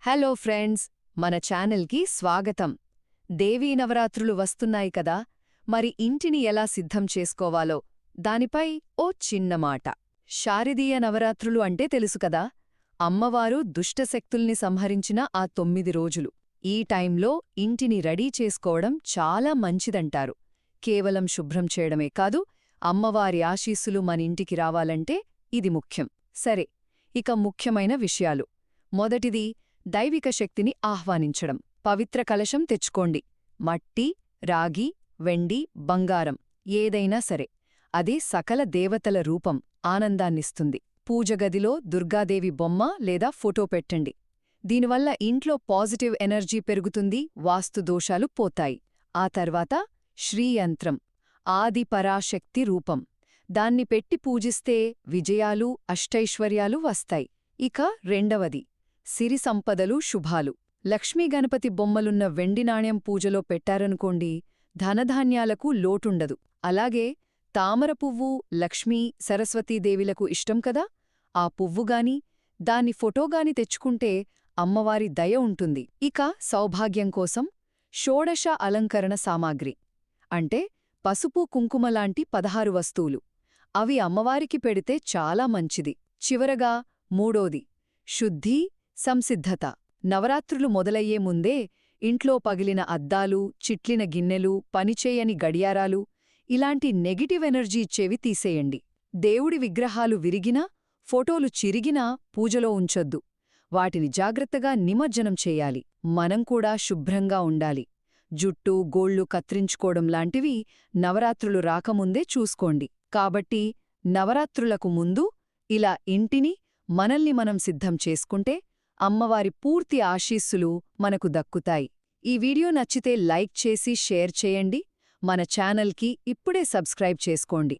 Hello friends, మన ఛానల్కి స్వాగతం. దేవీ నవరాత్రులు వస్తున్నాయి కదా, మరి ఇంటిని ఎలా సిద్ధం చేసుకోవాలో దానిపై ఓ చిన్న మాట. శారదీయ నవరాత్రులు అంటే తెలుసు కదా, అమ్మవారు దుష్టశక్తుల్ని సంహరించిన ఆ 9 రోజులు. ఈ టైంలో ఇంటిని రెడీ చేసుకోవడం చాలా మంచిదంటారు. కేవలం శుభ్రం చేయడమే కాదు, అమ్మవారి ఆశీస్సులు మనింటికి రావాలంటే ఇది ముఖ్యం. సరే, ఇక ముఖ్యమైన విషయాలు. మొదటిది, దైవిక శక్తిని ఆహ్వానించడం. పవిత్ర కలశం తెచ్చుకోండి. మట్టి, రాగి, వెండి, బంగారం ఏదైనా సరే. అది సకల దేవతల రూపం, ఆనందాన్నిస్తుంది. పూజగదిలో దుర్గాదేవి బొమ్మ లేదా ఫోటో పెట్టండి. దీనివల్ల ఇంట్లో పాజిటివ్ ఎనర్జీ పెరుగుతుంది, వాస్తు దోషాలు పోతాయి. ఆ తర్వాత శ్రీయంత్రం, ఆది పరాశక్తి రూపం. దాన్ని పెట్టి పూజిస్తే విజయాలు, అష్టైశ్వర్యాలు వస్తాయి. ఇక రెండవది, సిరి సంపదలు, శుభాలు. లక్ష్మీ గణపతి బొమ్మలున్న వెండి నాణ్యం పూజలో పెట్టారనుకోండి, ధనధాన్యాలకు లోటుండదు. అలాగే తామర పువ్వు లక్ష్మీ, సరస్వతీదేవిలకు ఇష్టం కదా, ఆ పువ్వుగాని, దాని ఫోటోగాని తెచ్చుకుంటే అమ్మవారి దయ ఉంటుంది. ఇక సౌభాగ్యం కోసం షోడశ అలంకరణ సామాగ్రి అంటే పసుపు, కుంకుమలాంటి 16 వస్తువులు. అవి అమ్మవారికి పెడితే చాలా మంచిది. చివరగా మూడోది, శుద్ధి, సంసిద్ధత. నవరాత్రులు మొదలయ్యే ముందే ఇంట్లో పగిలిన అద్దాలు, చిట్లిన గిన్నెలు, పనిచేయని గడియారాలు, ఇలాంటి నెగిటివ్ ఎనర్జీ ఇచ్చేవి తీసేయండి. దేవుడి విగ్రహాలు విరిగినా, ఫోటోలు చిరిగినా పూజలో ఉంచొద్దు. వాటిని జాగ్రత్తగా నిమజ్జనం చేయాలి. మనం కూడా శుభ్రంగా ఉండాలి. జుట్టు, గోళ్లు కత్తిరించుకోవడం లాంటివి నవరాత్రులు రాకముందే చూసుకోండి. కాబట్టి నవరాత్రులకు ముందు ఇలా ఇంటిని, మనల్ని మనం సిద్ధం చేసుకుంటే అమ్మవారి పూర్తి ఆశీస్సులు మనకు దక్కుతాయి. ఈ వీడియో నచ్చితే లైక్ చేసి షేర్ చేయండి. మన ఛానల్కి ఇప్పుడే సబ్స్క్రైబ్ చేసుకోండి.